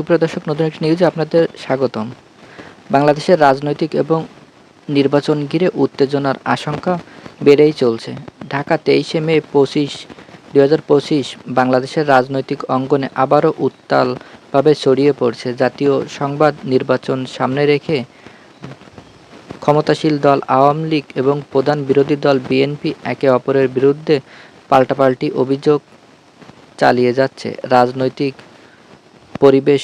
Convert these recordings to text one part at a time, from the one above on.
সুপ্রিয় দর্শক, নতুন একটি নিউজে আপনাদের স্বাগতম। বাংলাদেশের রাজনৈতিক এবং নির্বাচন ঘিরে উত্তেজনার আশঙ্কা বেড়েই চলছে। ঢাকা 23শে মে 2025 বাংলাদেশের রাজনৈতিক অঙ্গনে আবারও উত্তালভাবে ছড়িয়ে পড়ছে। জাতীয় সংবাদ নির্বাচন সামনে রেখে ক্ষমতাসীন দল আওয়ামী লীগ এবং প্রধান বিরোধী দল বিএনপি একে অপরের বিরুদ্ধে পাল্টাপাল্টি অভিযোগ চালিয়ে যাচ্ছে। রাজনৈতিক পরিবেশ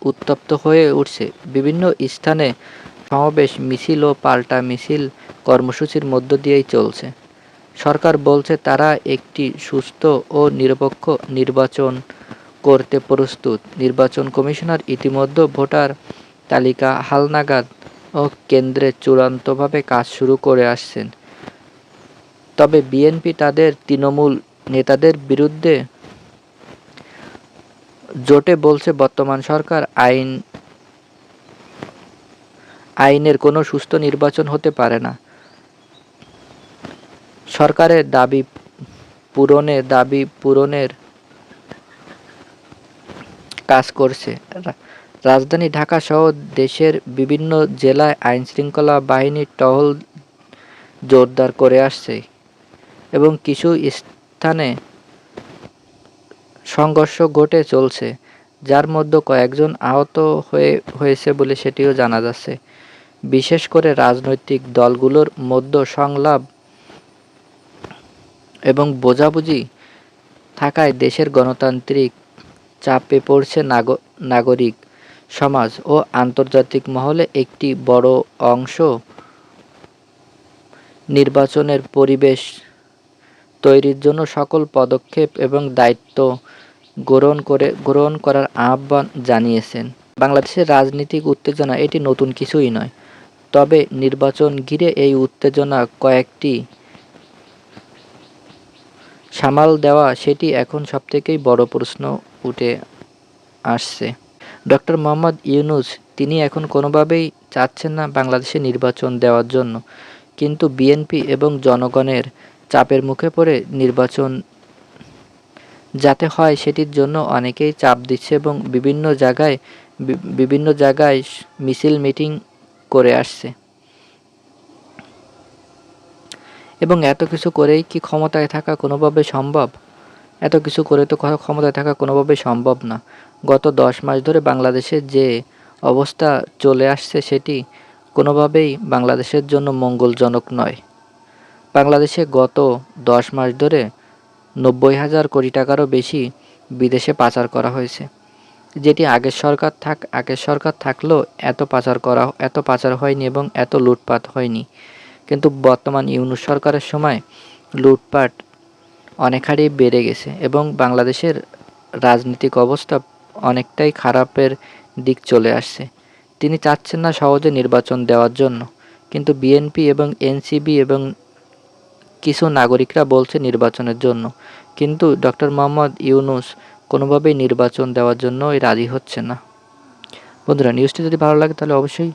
উত্তপ্ত হয়ে উঠছে। বিভিন্ন স্থানে সমাবেশ, মিছিল ও পাল্টা মিছিল কর্মসূচির মধ্য দিয়েই চলছে। সরকার বলছে তারা একটি সুস্থ ও নিরপেক্ষ নির্বাচন করতে প্রস্তুত। নির্বাচন কমিশনার ইতিমধ্যে ভোটার তালিকা হালনাগাদ ও কেন্দ্রে চূড়ান্তভাবে কাজ শুরু করে আসছেন। তবে বিএনপি তাদের তৃণমূল নেতাদের বিরুদ্ধে জোটে বলছে বর্তমান সরকার আইনের কোনো সুস্থ নির্বাচন হতে পারে না। সরকারের দাবি পূরণের কাজ করছে। রাজধানী ঢাকা সহ দেশের বিভিন্ন জেলায় আইনশৃঙ্খলা বাহিনীর টহল জোরদার করে আসছে এবং কিছু স্থানে সংঘর্ষ ঘটে চলছে, যার মধ্যে কয়েকজন আহত হয়েছে বলে সেটিও জানা যাচ্ছে। বিশেষ করে রাজনৈতিক দলগুলোর মধ্যে সংলাপ এবং বোঝাবুঝি থাকায় দেশের গণতান্ত্রিক চাপে পড়ছে নাগরিক সমাজ ও আন্তর্জাতিক মহলে একটি বড় অংশ নির্বাচনের পরিবেশ তৈরির জন্য সকল পদক্ষেপ এবং দায়িত্ব গ্রহণ করার আহ্বান জানিয়েছেন। বাংলাদেশের রাজনৈতিক উত্তেজনা এটি নতুন কিছুই নয়, তবে নির্বাচন ঘিরে এই উত্তেজনা কয়েকটি সামাল দেওয়া সেটি এখন সবথেকেই বড় প্রশ্ন উঠে আসছে। ডক্টর মোহাম্মদ ইউনূস তিনি এখন কোনোভাবেই চাচ্ছেন না বাংলাদেশে নির্বাচন দেওয়ার জন্য, কিন্তু বিএনপি এবং জনগণের চাপের মুখে পড়ে নির্বাচন যাতে হয় সেটির জন্য অনেকেই চাপ দিচ্ছে এবং বিভিন্ন জায়গায় মিছিল মিটিং করে আসছে। এবং এত কিছু করেই কি ক্ষমতায় থাকা কোনোভাবে সম্ভব? এত কিছু করে তো ক্ষমতায় থাকা কোনোভাবেই সম্ভব না। গত 10 মাস ধরে বাংলাদেশে যে অবস্থা চলে আসছে সেটি কোনোভাবেই বাংলাদেশের জন্য মঙ্গলজনক নয়। বাংলাদেশে গত 10 মাস ধরে 90,000 কোটি টাকারও বেশি বিদেশে পাচার করা হয়েছে, যেটি আগের সরকার থাকলেও এত পাচার হয়নি এবং এত লুটপাট হয়নি। কিন্তু বর্তমান ইউনূস সরকারের সময় লুটপাট অনেক হারেই বেড়ে গেছে এবং বাংলাদেশের রাজনৈতিক অবস্থা অনেকটাই খারাপের দিক চলে আসছে। তিনি চাচ্ছেন না সহজে নির্বাচন দেওয়ার জন্য, কিন্তু বিএনপি এবং এনসিপি এবং কিছু নাগরিকরা বলছে নির্বাচনের জন্য, কিন্তু ডক্টর মোহাম্মদ ইউনূস কোনোভাবেই নির্বাচন দেওয়ার জন্যই রাজি হচ্ছে না। বন্ধুরা, নিউজটি যদি ভালো লাগে তাহলে অবশ্যই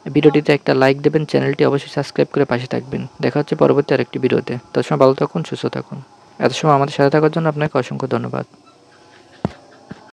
ভিডিওটিতে একটা লাইক দেবেন, চ্যানেলটি অবশ্যই সাবস্ক্রাইব করে পাশে থাকবেন। দেখা হচ্ছে পরবর্তী আরেকটি ভিডিওতে। ততক্ষণ ভালো থাকুন, সুস্থ থাকুন। এত সময় আমাদের সাথে থাকার জন্য আপনাকে অসংখ্য ধন্যবাদ।